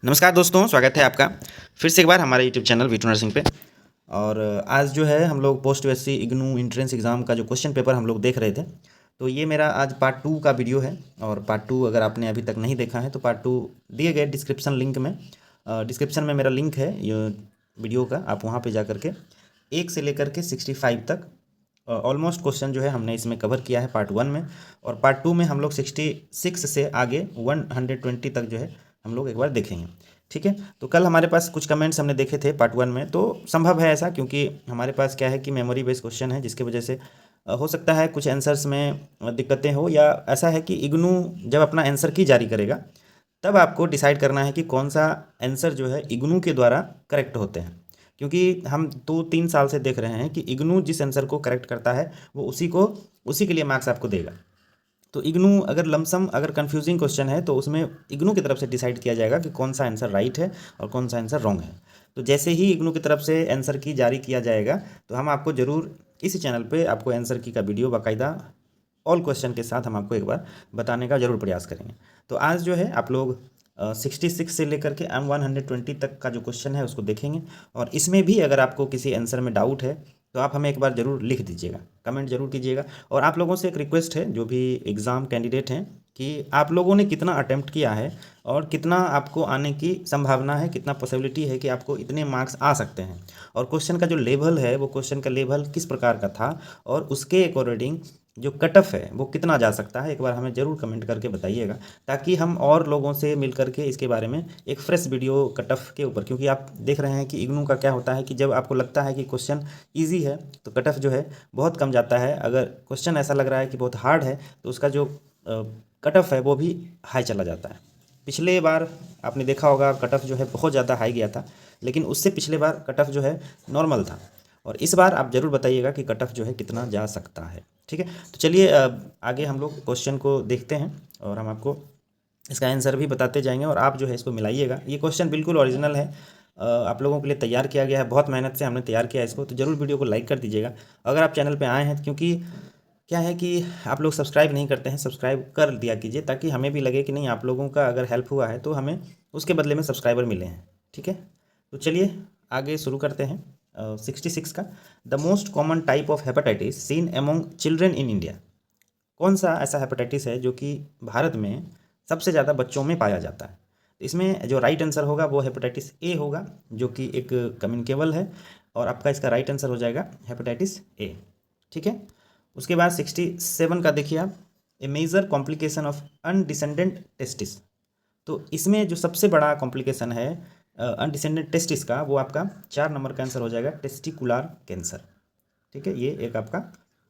नमस्कार दोस्तों, स्वागत है आपका फिर से एक बार हमारे यूट्यूब चैनल वीटू नर्सिंग पे। और आज जो है हम लोग post USC IGNOU entrance exam का जो क्वेश्चन पेपर हम लोग देख रहे थे। तो ये मेरा आज पार्ट 2 का वीडियो है। और पार्ट 2 अगर आपने अभी तक नहीं देखा है तो पार्ट 2 दिए गए डिस्क्रिप्शन लिंक में डिस्क्रिप्शन में मेरा लिंक है ये वीडियो का, आप वहाँ पर जा करके 1 से लेकर के 65 तक ऑलमोस्ट क्वेश्चन जो है हमने इसमें कवर किया है पार्ट 1 में। और पार्ट 2 में हम लोग 66 से आगे 120 तक जो है हम लोग एक बार देखेंगे। ठीक है, तो कल हमारे पास कुछ कमेंट्स हमने देखे थे पार्ट 1 में, तो संभव है ऐसा क्योंकि हमारे पास क्या है कि मेमोरी बेस्ड क्वेश्चन है, जिसकी वजह से हो सकता है कुछ आंसर्स में दिक्कतें हो, या ऐसा है कि इग्नू जब अपना आंसर की जारी करेगा तब आपको डिसाइड करना है कि कौन सा आंसर जो है इग्नू के द्वारा करेक्ट होते हैं। क्योंकि हम 2-3 साल से देख रहे हैं कि इग्नू जिस आंसर को करेक्ट करता है वो उसी के लिए मार्क्स आपको देगा। तो इग्नू अगर लमसम अगर कंफ्यूजिंग क्वेश्चन है तो उसमें इग्नू की तरफ से डिसाइड किया जाएगा कि कौन सा आंसर राइट है और कौन सा आंसर रॉन्ग है। तो जैसे ही इग्नू की तरफ से आंसर की जारी किया जाएगा तो हम आपको ज़रूर इसी चैनल पे आपको आंसर की का वीडियो बाकायदा ऑल क्वेश्चन के साथ हम आपको एक बार बताने का ज़रूर प्रयास करेंगे। तो आज जो है आप लोग 66 से लेकर के 120 तक का जो क्वेश्चन है उसको देखेंगे। और इसमें भी अगर आपको किसी आंसर में डाउट है तो आप हमें एक बार ज़रूर लिख दीजिएगा, कमेंट ज़रूर कीजिएगा। और आप लोगों से एक रिक्वेस्ट है, जो भी एग्ज़ाम कैंडिडेट हैं, कि आप लोगों ने कितना अटेम्प्ट किया है और कितना आपको आने की संभावना है, कितना पॉसिबिलिटी है कि आपको इतने मार्क्स आ सकते हैं, और क्वेश्चन का जो लेवल है वो क्वेश्चन का लेवल किस प्रकार का था, और उसके अकॉर्डिंग जो कट ऑफ है वो कितना जा सकता है, एक बार हमें ज़रूर कमेंट करके बताइएगा, ताकि हम और लोगों से मिल करके इसके बारे में एक फ्रेश वीडियो कट ऑफ के ऊपर, क्योंकि आप देख रहे हैं कि इग्नू का क्या होता है कि जब आपको लगता है कि क्वेश्चन ईजी है तो कट ऑफ जो है बहुत कम जाता है। अगर क्वेश्चन ऐसा लग रहा है कि बहुत हार्ड है तो उसका जो कट ऑफ है वो भी हाई चला जाता है। पिछले बार आपने देखा होगा कट ऑफ जो है बहुत ज़्यादा हाई गया था, लेकिन उससे पिछले बार कट ऑफ जो है नॉर्मल था। और इस बार आप ज़रूर बताइएगा कि कट ऑफ जो है कितना जा सकता है। ठीक है, तो चलिए आगे हम लोग क्वेश्चन को देखते हैं और हम आपको इसका आंसर भी बताते जाएंगे, और आप जो है इसको मिलाइएगा। ये क्वेश्चन बिल्कुल ओरिजिनल है, आप लोगों के लिए तैयार किया गया है, बहुत मेहनत से हमने तैयार किया है इसको। तो ज़रूर वीडियो को लाइक कर दीजिएगा अगर आप चैनल पे आए हैं, क्योंकि क्या है कि आप लोग सब्सक्राइब नहीं करते हैं, सब्सक्राइब कर दिया कीजिए, ताकि हमें भी लगे कि नहीं, आप लोगों का अगर हेल्प हुआ है तो हमें उसके बदले में सब्सक्राइबर मिले हैं। ठीक है, तो चलिए आगे शुरू करते हैं। 66 का, the most common type of hepatitis seen among children in India. कौन सा ऐसा हेपेटाइटिस है जो कि भारत में सबसे ज़्यादा बच्चों में पाया जाता है? तो इसमें जो राइट आंसर होगा वो हेपेटाइटिस ए होगा, जो कि एक कम्युनिकेबल है, और आपका इसका राइट आंसर हो जाएगा हेपेटाइटिस ए। ठीक है, उसके बाद 67 का देखिए आप, ए major complication of undescended testis. तो इसमें जो सबसे बड़ा कॉम्प्लिकेशन है अनडिसेंडेंट टेस्टिस का, वो आपका 4 नंबर का आंसर हो जाएगा टेस्टिकुलर कैंसर। ठीक है, ये एक आपका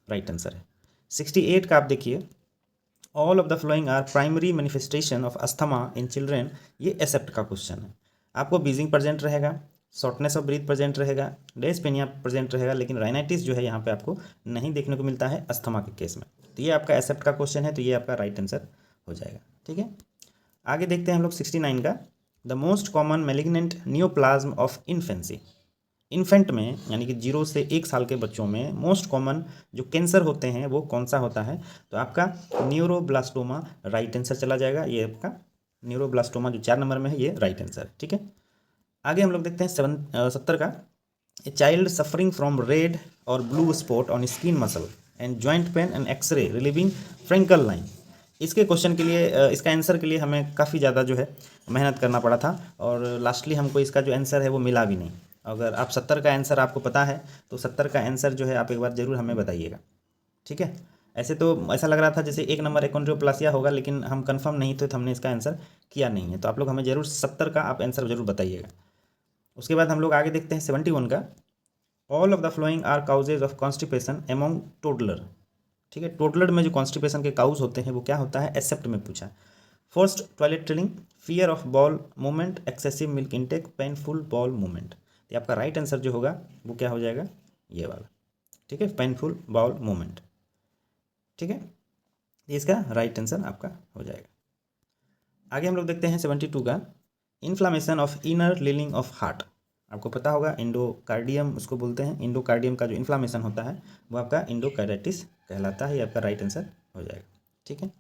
राइट आंसर है। 68 का आप देखिए, all of the following are primary manifestation of asthma in children. ये एक्सेप्ट का क्वेश्चन है। आपको बीजिंग प्रेजेंट रहेगा, शॉर्टनेस ऑफ ब्रीथ प्रेजेंट रहेगा, डेस्पेनिया प्रेजेंट रहेगा, लेकिन राइनाइटिस जो है यहाँ पे आपको नहीं देखने को मिलता है अस्थमा के केस में। तो ये आपका एक्सेप्ट का क्वेश्चन है, तो ये आपका राइट आंसर हो जाएगा। ठीक है, आगे देखते हैं हम लोग 69 का, the most common malignant neoplasm of infancy. Infant में यानी कि 0 से 1 साल के बच्चों में मोस्ट कॉमन जो कैंसर होते हैं वो कौन सा होता है? तो आपका न्यूरोब्लास्टोमा राइट आंसर चला जाएगा। ये आपका न्यूरोब्लास्टोमा जो 4 नंबर में है, ये राइट आंसर। ठीक है, आगे हम लोग देखते हैं 70 का, a child suffering from red और blue spot on skin muscle and joint pain and X-ray relieving Frankel line. इसके क्वेश्चन के लिए इसका आंसर के लिए हमें काफ़ी ज़्यादा जो है मेहनत करना पड़ा था, और लास्टली हमको इसका जो आंसर है वो मिला भी नहीं। अगर आप 70 का आंसर आपको पता है तो 70 का आंसर जो है आप एक बार ज़रूर हमें बताइएगा। ठीक है, ऐसे तो ऐसा लग रहा था जैसे 1 नंबर एकोंड्रोप्लासिया होगा, लेकिन हम कंफर्म नहीं थे तो हमने इसका आंसर किया नहीं है। तो आप लोग हमें ज़रूर 70 का आप आंसर ज़रूर बताइएगा। उसके बाद हम लोग आगे देखते हैं 71 का, all of the following are causes of constipation among toddler. ठीक है, टोडलर में जो कॉन्स्टिपेशन के काउज होते हैं वो क्या होता है, एक्सेप्ट में पूछा। First, toilet trailing, fear of ball movement, excessive milk intake, painful ball movement. तो आपका राइट आंसर जो होगा वो क्या हो जाएगा, ये वाला। ठीक है, पेनफुल बॉल मूवमेंट। ठीक है, इसका राइट आंसर आपका हो जाएगा। आगे हम लोग देखते हैं 72 का, inflammation of inner leaning of heart. आपको पता होगा इंडोकार्डियम उसको बोलते हैं। इंडोकार्डियम का जो इन्फ्लामेशन होता है वो आपका इंडोकार्डाइटिस कहलाता है। ये आपका राइट आंसर हो जाएगा। ठीक है,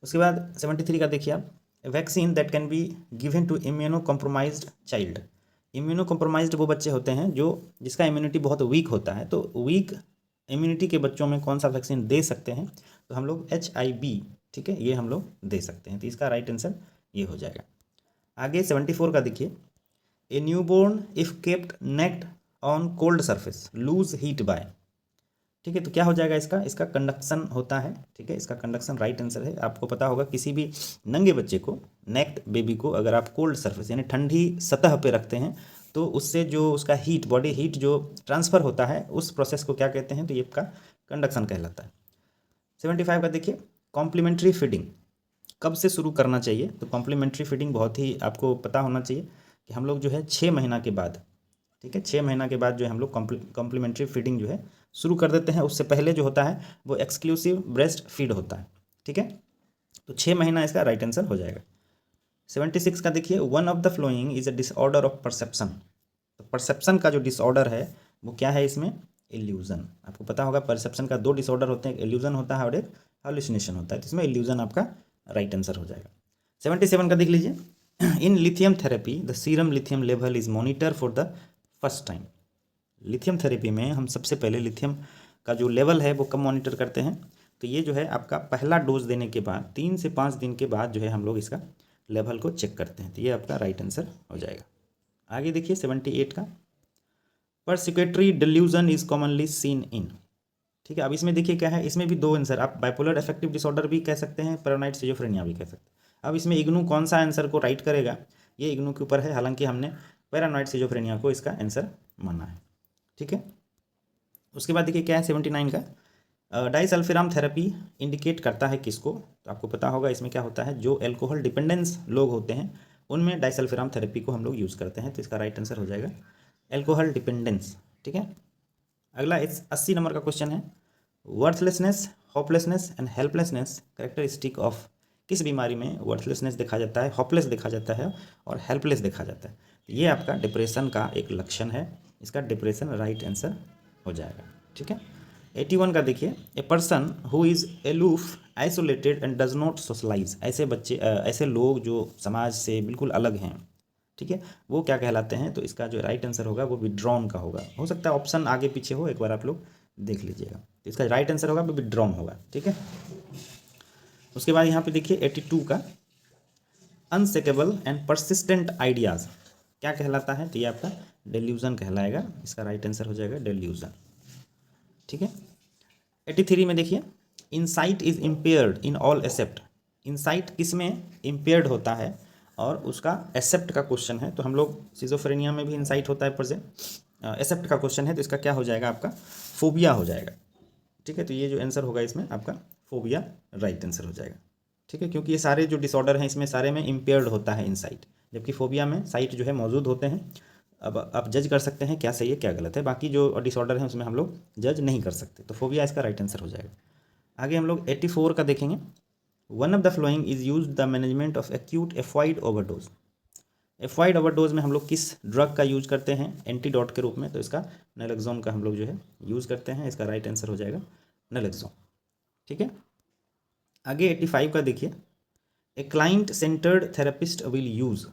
उसके बाद 73 का देखिए आप, vaccine that can be given to immunocompromised child. Immunocompromised वो बच्चे होते हैं जो जिसका इम्यूनिटी बहुत वीक होता है, तो वीक इम्यूनिटी के बच्चों में कौन सा वैक्सीन दे सकते हैं, तो हम लोग HIV, ठीक है, ये हम लोग दे सकते हैं। तो इसका राइट आंसर ये हो जाएगा। आगे 74 का देखिए, a newborn if kept naked on cold surface lose heat by, ठीक है, तो क्या हो जाएगा इसका कंडक्शन होता है, ठीक है, इसका कंडक्शन राइट आंसर है। आपको पता होगा किसी भी नंगे बच्चे को, नेक्ड बेबी को अगर आप कोल्ड सरफेस यानी ठंडी सतह पे रखते हैं तो उससे जो उसका हीट, बॉडी हीट जो ट्रांसफ़र होता है, उस प्रोसेस को क्या कहते हैं, तो ये आपका कंडक्शन कहलाता है। 75 का देखिए, कॉम्प्लीमेंट्री फीडिंग कब से शुरू करना चाहिए, तो कॉम्प्लीमेंट्री फीडिंग बहुत ही आपको पता होना चाहिए कि हम लोग जो है 6 महीना के बाद, ठीक है, 6 महीना के बाद जो है हम लोग कॉम्प्लीमेंट्री फीडिंग जो है शुरू कर देते हैं। उससे पहले जो होता है वो एक्सक्लूसिव ब्रेस्ट फीड होता है, ठीक है, तो 6 महीना इसका राइट आंसर हो जाएगा। 76 का देखिए, one of the following is a disorder of perception. तो परसेप्शन का जो डिसऑर्डर है वो क्या है इसमें, इल्यूजन। आपको पता होगा परसेप्शन का 2 डिसऑर्डर होते हैं, इल्यूजन होता है और एक हालुसिनेशन होता है, तो इसमें इल्यूजन आपका राइट आंसर हो जाएगा। 77 का देख लीजिए, in lithium therapy the serum lithium level is monitor for the first time. Lithium therapy में हम सबसे पहले लिथियम का जो लेवल है वो कब मॉनिटर करते हैं, तो ये जो है आपका पहला डोज देने के बाद 3 से 5 दिन के बाद जो है हम लोग इसका लेवल को चेक करते हैं, तो ये आपका राइट आंसर हो जाएगा। आगे देखिए 78 का, persecutory delusion is commonly seen in, ठीक है, अब इसमें देखिए क्या है, इसमें भी 2 आंसर, आप बाइपोलर अफेक्टिव डिसऑर्डर भी कह सकते हैं, पैरानॉइड सिजोफ्रेनिया भी कह सकते हैं। अब इसमें इग्नू कौन सा आंसर को राइट करेगा ये इग्नू के ऊपर है, हालांकि हमने पैरानॉइड सिजोफ्रेनिया को इसका आंसर माना है, ठीक है। उसके बाद देखिए क्या है 79 का, डाइसल्फिराम थेरेपी इंडिकेट करता है किसको, तो आपको पता होगा इसमें क्या होता है, जो अल्कोहल डिपेंडेंस लोग होते हैं उनमें डाइसल्फिराम थेरेपी को हम लोग यूज़ करते हैं, तो इसका राइट आंसर हो जाएगा अल्कोहल डिपेंडेंस, ठीक है। अगला 80 नंबर का क्वेश्चन है, worthlessness, hopelessness and helplessness characteristic of, किस बीमारी में वर्थलेसनेस देखा जाता है, होपलेस देखा जाता है और हेल्पलेस देखा जाता है, ये आपका डिप्रेशन का एक लक्षण है, इसका डिप्रेशन राइट आंसर हो जाएगा, ठीक है। 81 का देखिए, a person who is aloof isolated and does not socialise, ऐसे बच्चे ऐसे लोग जो समाज से बिल्कुल अलग हैं, ठीक है, वो क्या कहलाते हैं, तो इसका जो राइट आंसर होगा वो विड्रॉन का होगा। हो सकता है ऑप्शन आगे पीछे हो, एक बार आप लोग देख लीजिएगा, तो इसका राइट आंसर होगा वो विड्रॉन होगा, ठीक है। उसके बाद यहाँ पे देखिए 82 का, अनसेकेबल एंड परसिस्टेंट आइडियाज़ क्या कहलाता है, तो ये आपका डेल्यूजन कहलाएगा, इसका राइट आंसर हो जाएगा डेल्यूजन, ठीक है। 83 में देखिए, insight is impaired in all except, insight किस में इम्पेयर्ड होता है और उसका एक्सेप्ट का क्वेश्चन है, तो हम लोग सिजोफ्रेनिया में भी इनसाइट होता है पर से एक्सेप्ट का क्वेश्चन है, तो इसका क्या हो जाएगा आपका फोबिया हो जाएगा, ठीक है, तो ये जो आंसर होगा इसमें आपका फोबिया राइट आंसर हो जाएगा, ठीक है, क्योंकि ये सारे जो डिसऑर्डर हैं इसमें सारे में इम्पेयर्ड होता है इनसाइट, जबकि फोबिया में साइट जो है मौजूद होते हैं। अब आप जज कर सकते हैं क्या सही है क्या गलत है, बाकी जो डिसऑर्डर है उसमें हम लोग जज नहीं कर सकते, तो फोबिया इसका राइट आंसर हो जाएगा। आगे हम लोग 84 का देखेंगे, one of the following is use the management of acute opioid overdose, opioid overdose में हम लोग किस ड्रग का यूज करते हैं एंटीडोट के रूप में, तो इसका नैलोक्सोन का हम लोग जो है यूज़ करते हैं, इसका राइट आंसर हो जाएगा नैलोक्सोन, ठीक है। आगे 85 का देखिए, a client centred therapist will use,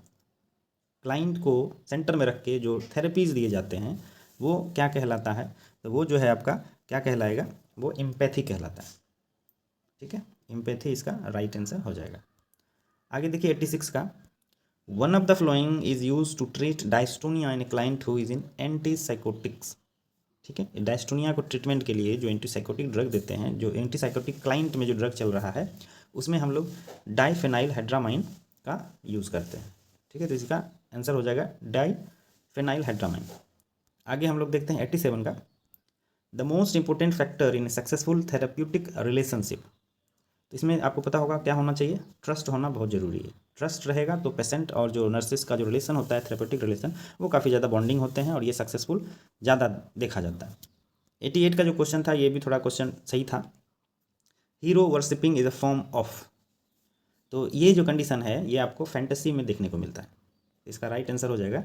client को सेंटर में रख के जो थेरेपीज़ दिए जाते हैं वो क्या कहलाता है, तो वो जो है आपका क्या कहलाएगा, वो एम्पैथी कहलाता है, ठीक है, एम्पैथी इसका राइट आंसर हो जाएगा। आगे देखिए 86 का, one of the following is use to treat dystonia in a client who is in antipsychotics, ठीक है, डायस्टोनिया को ट्रीटमेंट के लिए जो एंटीसाइकोटिक ड्रग देते हैं, जो एंटीसाइकोटिक क्लाइंट में जो ड्रग चल रहा है उसमें हम लोग डाइफेनाइलहाइड्रामाइन का यूज़ करते हैं, ठीक है, तो इसका आंसर हो जाएगा डाइफेनाइलहाइड्रामाइन। आगे हम लोग देखते हैं 87 का, the most important factor in successful therapeutic relationship, तो इसमें आपको पता होगा क्या होना चाहिए, ट्रस्ट होना बहुत ज़रूरी है, ट्रस्ट रहेगा तो पेशेंट और जो नर्सिस का जो रिलेशन होता है थेरेप्यूटिक रिलेशन वो काफ़ी ज़्यादा बॉन्डिंग होते हैं और ये सक्सेसफुल ज़्यादा देखा जाता है। 88 का जो क्वेश्चन था ये भी थोड़ा क्वेश्चन सही था, hero worshipping is a form of, तो ये जो कंडीशन है ये आपको फैंटेसी में देखने को मिलता है, इसका राइट आंसर हो जाएगा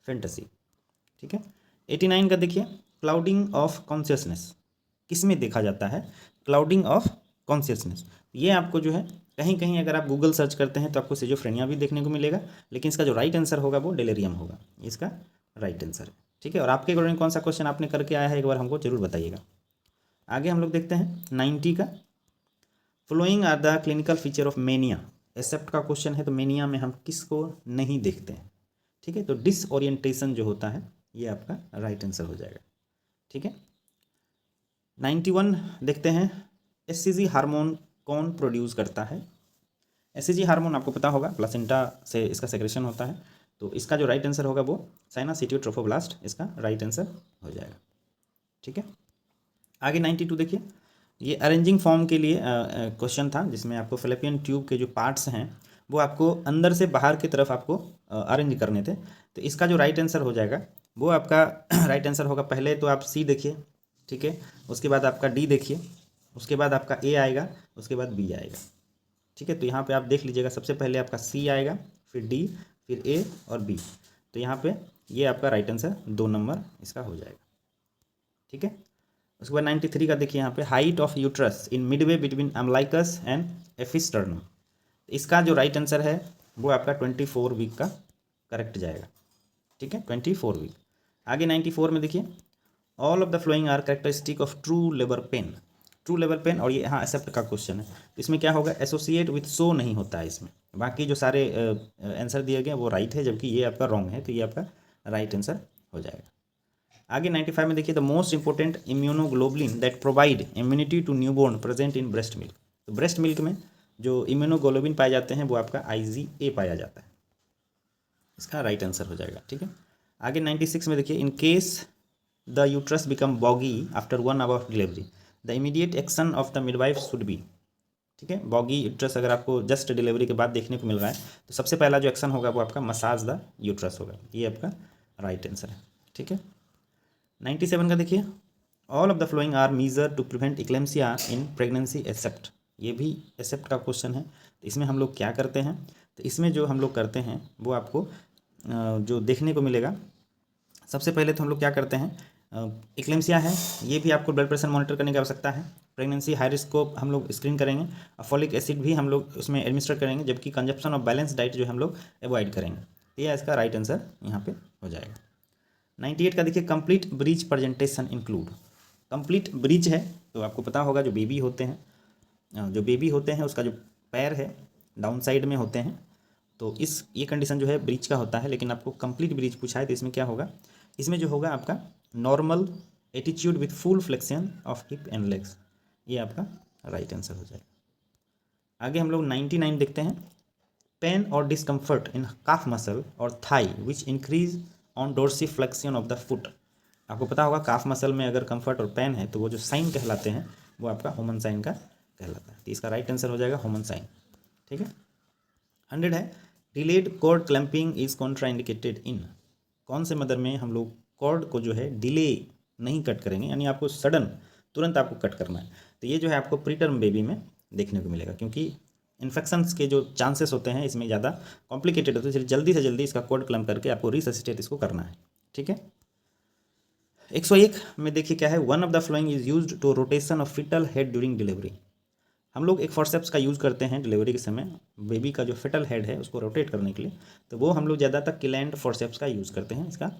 फैंटेसी, ठीक है। 89 का देखिए, क्लाउडिंग ऑफ कॉन्शियसनेस किस में देखा जाता है, क्लाउडिंग ऑफ कॉन्शियसनेस, ये आपको जो है कहीं कहीं अगर आप गूगल सर्च करते हैं तो आपको सिजोफ्रेनिया भी देखने को मिलेगा, लेकिन इसका जो राइट आंसर होगा वो डेलेरियम होगा, इसका राइट आंसर है। ठीक है, और आपके अकॉर्डिंग कौन सा क्वेश्चन आपने करके आया है एक बार हमको जरूर बताइएगा। आगे हम लोग देखते हैं 90 का, following are the clinical feature of mania. Except का क्वेश्चन है, तो मेनिया में हम किसको नहीं देखते हैं। ठीक है, तो डिसओरिएंटेशन जो होता है ये आपका राइट आंसर हो जाएगा। ठीक है, 91 देखते हैं, एससीजी हार्मोन कौन प्रोड्यूस करता है। एससीजी हार्मोन आपको पता होगा प्लासेंटा से इसका सेक्रेशन होता है, तो इसका जो राइट आंसर होगा वो साइनोसिटियोट्रोफोब्लास्ट इसका राइट आंसर हो जाएगा। ठीक है, आगे 92 देखिए, ये अरेंजिंग फॉर्म के लिए क्वेश्चन था, जिसमें आपको फेलोपियन ट्यूब के जो पार्ट्स हैं वो आपको अंदर से बाहर की तरफ आपको अरेंज करने थे। तो इसका जो राइट आंसर हो जाएगा वो आपका राइट आंसर होगा, पहले तो आप सी देखिए, ठीक है, उसके बाद आपका डी देखिए, उसके बाद आपका ए आएगा, उसके बाद बी आएगा। ठीक है, तो यहाँ पे आप देख लीजिएगा, सबसे पहले आपका सी आएगा, फिर डी, फिर ए और बी। तो यहाँ पे ये आपका राइट आंसर 2 नंबर इसका हो जाएगा। ठीक है, उसके बाद 93 का देखिए, यहाँ पे height of uterus in midway between umbilicus and xiphisternum. इसका जो राइट आंसर है वो आपका 24 वीक का करेक्ट जाएगा। ठीक है, 24 वीक। आगे 94 में देखिए, all of the following are characteristic of true labour pain. True labour pain, और ये हाँ एक्सेप्ट का क्वेश्चन है, इसमें क्या होगा, एसोसिएट विथ सो नहीं होता है इसमें। बाकी जो सारे आंसर दिए गए वो राइट है, जबकि ये आपका रॉन्ग है, तो ये आपका राइट आंसर हो जाएगा। आगे 95 में देखिए, the most important immunoglobulin that provide immunity to newborn present in breast milk. तो ब्रेस्ट मिल्क में जो इम्यूनोग्लोबुलिन पाए जाते हैं वो आपका IgA पाया जाता है, इसका राइट आंसर हो जाएगा। ठीक है, आगे 96 में देखिए, in case the uterus become boggy after 1 hour of delivery the immediate action of the midwife should be. ठीक है, बॉगी यूट्रस अगर आपको जस्ट डिलीवरी के बाद देखने को मिल रहा है तो सबसे पहला जो एक्शन होगा वो आपका मसाज द यूट्रस होगा, ये आपका राइट आंसर है। ठीक है, 97 का देखिए, all of the following are measure to prevent eclampsia in pregnancy except. ये भी एक्सेप्ट का क्वेश्चन है, तो इसमें हम लोग क्या करते हैं, तो इसमें जो हम लोग करते हैं वो आपको जो देखने को मिलेगा, सबसे पहले तो हम लोग क्या करते हैं, इक्लेम्सिया है ये भी आपको ब्लड प्रेशर मॉनिटर करने की आवश्यकता है। प्रेगनेंसी हाई रिस्क को हम लोग स्क्रीन करेंगे, और फॉलिक एसिड भी हम लोग उसमें एडमिनिस्टर करेंगे, जबकि कंजप्शन ऑफ बैलेंस डाइट जो हम लोग अवॉइड करेंगे। ये इसका राइट आंसर यहाँ पे हो जाएगा। 98 का देखिए, complete breech presentation include. Complete breach है तो आपको पता होगा जो बेबी होते हैं उसका जो पैर है डाउन साइड में होते हैं, तो ये कंडीशन जो है ब्रीच का होता है। लेकिन आपको कंप्लीट ब्रीच पूछा है तो इसमें क्या होगा, इसमें जो होगा आपका normal attitude with full flexion of hip and legs, ये आपका राइट आंसर हो जाएगा। आगे हम लोग 99 देखते हैं, पेन और डिस्कम्फर्ट इन काफ मसल और thigh which increase on dorsiflexion of the foot. आपको पता होगा काफ मसल में अगर कंफर्ट और पेन है तो वो जो साइन कहलाते हैं वो आपका होमन साइन का कहलाता है, तो इसका राइट आंसर हो जाएगा होमन साइन। ठीक है, 100 है, delayed cord clamping is contraindicated in. कौन से मदर में हम लोग कॉर्ड को जो है डिले नहीं कट करेंगे, यानी आपको सडन तुरंत आपको कट करना है, तो ये जो है आपको प्रीटर्म बेबी में देखने को मिलेगा, क्योंकि इन्फेक्शंस के जो चांसेस होते हैं इसमें ज़्यादा कॉम्प्लिकेटेड होते हैं, इसलिए जल्दी से जल्दी इसका कॉर्ड क्लैंप करके आपको रिससिटेट इसको करना है। ठीक है, 101 में देखिए क्या है, one of the following is used to rotation of fetal head during delivery. हम लोग एक फोर्सेप्स का यूज़ करते हैं डिलीवरी के समय, बेबी का जो फिटल हेड है उसको रोटेट करने के लिए, तो वो हम लोग ज़्यादातर किलैंड फोर्सेप्स का यूज़ करते हैं, इसका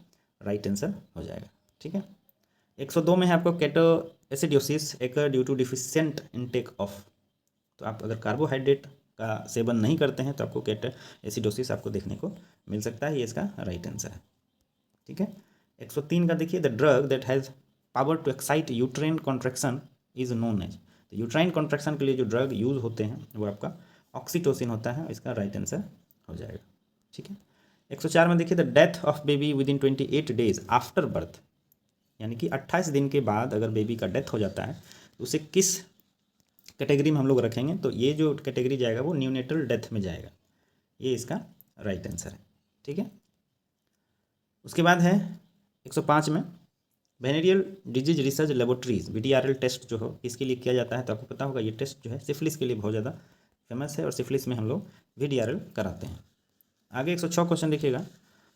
राइट आंसर हो जाएगा। ठीक है, 102 में है आपको ketoacidosis occur due to deficient intake of. तो आप अगर कार्बोहाइड्रेट का सेवन नहीं करते हैं तो आपको केटोएसिडोसिस आपको देखने को मिल सकता है, ये इसका राइट आंसर है। ठीक है, 103 का देखिए, the drug that has power to excite uterine contraction is known as. तो यूट्राइन कॉन्ट्रैक्शन के लिए जो ड्रग यूज़ होते हैं वो आपका ऑक्सीटोसिन होता है, इसका राइट आंसर हो जाएगा। ठीक है, 104 में देखिए, the death of baby with in 28 days after birth, यानी कि 28 दिन के बाद अगर बेबी का डेथ हो जाता है तो उसे किस कैटेगरी में हम लोग रखेंगे, तो ये जो कैटेगरी जाएगा वो न्यूनेटल डेथ में जाएगा, ये इसका राइट आंसर है। ठीक है, उसके बाद है 105 में, venereal disease research laboratories VDRL test जो हो इसके लिए किया जाता है, तो आपको पता होगा ये टेस्ट जो है सिफिलिस के लिए बहुत ज़्यादा फेमस है, और सिफिलिस में हम लोग VDRL कराते हैं। आगे 106 क्वेश्चन देखिएगा,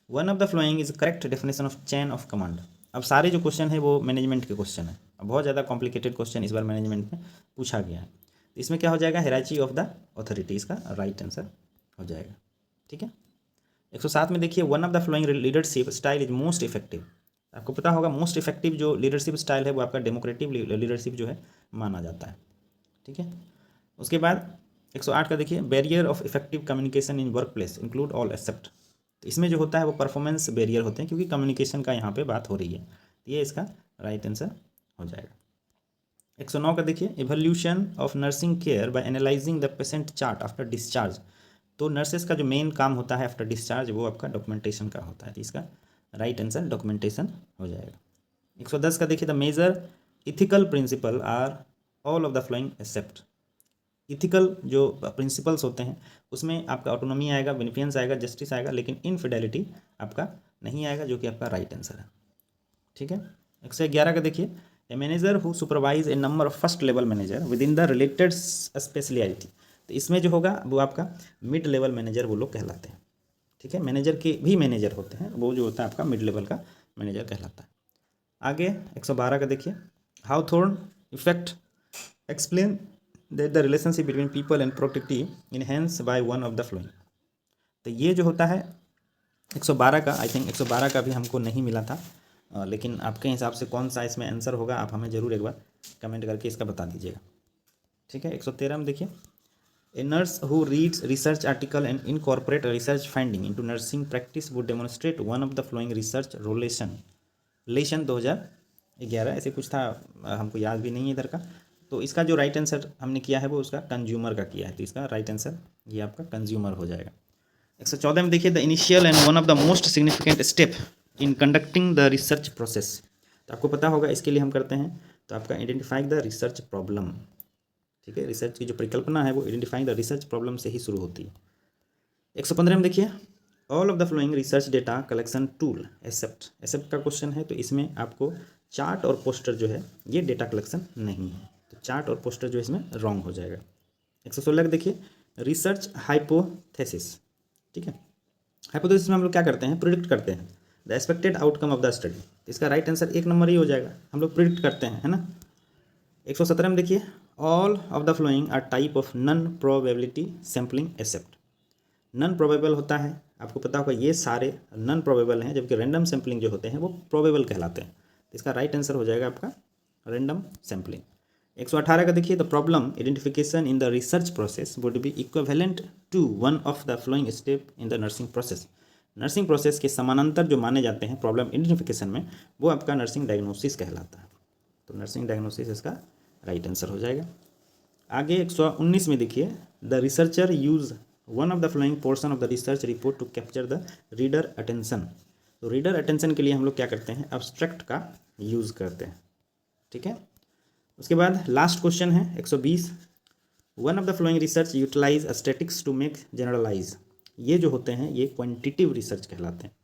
one of the following is correct definition of chain of command. अब सारे जो क्वेश्चन है वो मैनेजमेंट के क्वेश्चन है, अब बहुत ज़्यादा कॉम्प्लिकेटेड क्वेश्चन इस बार मैनेजमेंट में पूछा गया है। इसमें क्या हो जाएगा, हायरार्की ऑफ द ऑथोरिटी इसका राइट आंसर हो जाएगा। ठीक है। 107 में देखिए, one of the flowing leadership style is most effective. आपको पता होगा मोस्ट इफेक्टिव जो लीडरशिप स्टाइल है वो आपका डेमोक्रेटिक लीडरशिप जो है माना जाता है। ठीक है। उसके बाद 108 का देखिए, barrier of effective communication in work place include all except. तो इसमें जो होता है वो परफॉर्मेंस बैरियर होते हैं, क्योंकि कम्युनिकेशन का यहाँ पे बात हो रही है, तो ये इसका राइट आंसर हो जाएगा। 109 का देखिए, evolution of nursing care by analysing the patient chart after discharge. तो नर्सेस का जो मेन काम होता है आफ्टर डिस्चार्ज वो आपका डॉक्यूमेंटेशन का होता है, तो इसका राइट आंसर डॉक्यूमेंटेशन हो जाएगा। 110 का देखिए, the major ethical principle are all of the following except. Ethical जो प्रिंसिपल्स होते हैं उसमें आपका ऑटोनॉमी आएगा, बेनिफियंस आएगा, जस्टिस आएगा, लेकिन इनफिडेलिटी आपका नहीं आएगा, जो कि आपका राइट आंसर है। ठीक है। 111 का देखिए, a manager who supervise a number of first level manager within the related speciality. तो इसमें जो होगा वो आपका मिड लेवल मैनेजर वो लोग कहलाते हैं। ठीक है। मैनेजर के भी मैनेजर होते हैं, वो जो होता है आपका मिड लेवल का मैनेजर कहलाता है। आगे 112 का देखिए, how thorn effect explain that the relationship between people and productivity enhance by one of the flowing. तो ये जो होता है 112 का, आई थिंक 112 का भी हमको नहीं मिला था, लेकिन आपके हिसाब से कौन सा इसमें आंसर होगा आप हमें ज़रूर एक बार कमेंट करके इसका बता दीजिएगा। ठीक है। 113 में देखिए, a nurse who reads research article and incorporate research finding into nursing practice would demonstrate one of the following research relation 2011 ऐसे कुछ था, हमको याद भी नहीं है इधर का। तो इसका जो राइट आंसर हमने किया है वो उसका कंज्यूमर का किया है, तो इसका राइट आंसर ये आपका कंज्यूमर हो जाएगा। 114 में देखिए, the initial and one of the most significant step in conducting the research process. तो आपको पता होगा इसके लिए हम करते हैं, तो आपका आइडेंटिफाइंग द रिसर्च प्रॉब्लम। ठीक है। रिसर्च की जो परिकल्पना है वो आइडेंटिफाइंग द रिसर्च प्रॉब्लम से ही शुरू होती है। 115 में देखिए, all of the following research data collection tool except का क्वेश्चन है, तो इसमें आपको चार्ट और पोस्टर जो है ये डेटा कलेक्शन नहीं है, तो चार्ट और पोस्टर जो इसमें रॉन्ग हो जाएगा। 116 देखिए, रिसर्च हाइपोथेसिस। ठीक है। हाइपोथेसिस में हम लोग क्या करते हैं, प्रिडिक्ट करते हैं the expected outcome of the study. इसका राइट आंसर 1 नंबर ही हो जाएगा, हम लोग प्रिडिक्ट करते हैं, है ना। 117 में देखिए, all of the following are type of non probability sampling except. Non probable होता है, आपको पता होगा ये सारे नॉन प्रोबेबल हैं, जबकि रैंडम सैम्पलिंग जो होते हैं वो प्रोबेबल कहलाते हैं। तो इसका राइट आंसर हो जाएगा आपका रैंडम सैम्पलिंग। 118 का देखिए, the problem identification in the research process would be equivalent to one of the following step in the nursing process. Nursing process के समानांतर जो माने जाते हैं प्रॉब्लम आइडेंटिफिकेशन में, वो आपका नर्सिंग डायग्नोसिस कहलाता है। तो नर्सिंग डायग्नोसिस इसका राइट आंसर हो जाएगा। आगे 119 में देखिए, the researcher use one of the following portion of the research report to capture the reader attention. तो रीडर अटेंशन के लिए हम लोग क्या करते हैं, एब्स्ट्रैक्ट का यूज़ करते हैं। ठीक है। उसके बाद लास्ट क्वेश्चन है 120, one of the following research utilise statistics to make generalise. ये जो होते हैं ये क्वांटिटिव रिसर्च कहलाते हैं।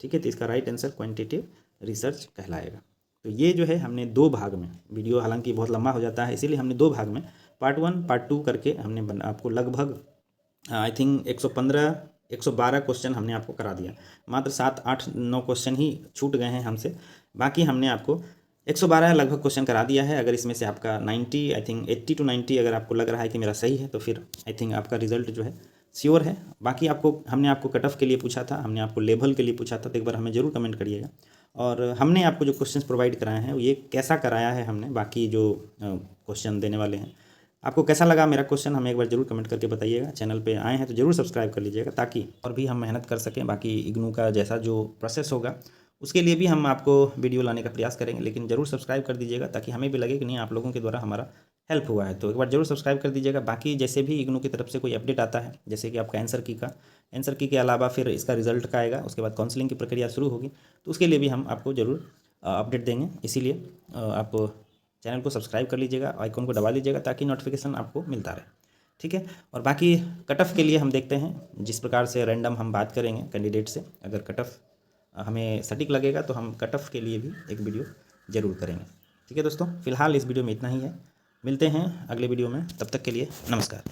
ठीक है। तो इसका राइट आंसर क्वांटिटिव रिसर्च कहलाएगा। तो ये जो है हमने 2 भाग में, वीडियो हालांकि बहुत लंबा हो जाता है इसीलिए हमने 2 भाग में पार्ट 1 पार्ट 2 करके हमने आपको लगभग आई थिंक 112 क्वेश्चन हमने आपको करा दिया। मात्र 7, 8, 9 क्वेश्चन ही छूट गए हैं हमसे, बाकी हमने आपको 112 लगभग क्वेश्चन करा दिया है। अगर इसमें से आपका 90 आई थिंक 80 to 90 अगर आपको लग रहा है कि मेरा सही है, तो फिर आई थिंक आपका रिजल्ट जो है श्योर है। बाकी हमने आपको कट ऑफ के लिए पूछा था, हमने आपको लेवल के लिए पूछा था, तो एक बार हमें ज़रूर कमेंट करिएगा। और हमने आपको जो क्वेश्चंस प्रोवाइड कराए हैं ये कैसा कराया है हमने, बाकी जो क्वेश्चन देने वाले हैं आपको कैसा लगा मेरा क्वेश्चन, हमें एक बार जरूर कमेंट करके बताइएगा। चैनल पे आए हैं तो जरूर सब्सक्राइब कर लीजिएगा, ताकि और भी हम मेहनत कर सकें। बाकी इग्नू का जैसा जो प्रोसेस होगा उसके लिए भी हम आपको वीडियो लाने का प्रयास करेंगे, लेकिन जरूर सब्सक्राइब कर दीजिएगा ताकि हमें भी लगे कि नहीं आप लोगों के द्वारा हमारा हेल्प हुआ है। तो एक बार जरूर सब्सक्राइब कर दीजिएगा। बाकी जैसे भी इग्नू की तरफ से कोई अपडेट आता है, जैसे कि आपका आंसर की के अलावा फिर इसका रिजल्ट का आएगा, उसके बाद काउंसलिंग की प्रक्रिया शुरू होगी, तो उसके लिए भी हम आपको ज़रूर अपडेट देंगे। इसीलिए आप चैनल को सब्सक्राइब कर लीजिएगा, आइकॉन को दबा लीजिएगा ताकि नोटिफिकेशन आपको मिलता रहे। ठीक है। और बाकी कट ऑफ के लिए हम देखते हैं जिस प्रकार से रैंडम हम बात करेंगे कैंडिडेट से, अगर कट ऑफ हमें सटीक लगेगा तो हम कट ऑफ के लिए भी एक वीडियो ज़रूर करेंगे। ठीक है दोस्तों, फिलहाल इस वीडियो में इतना ही है, मिलते हैं अगले वीडियो में, तब तक के लिए नमस्कार।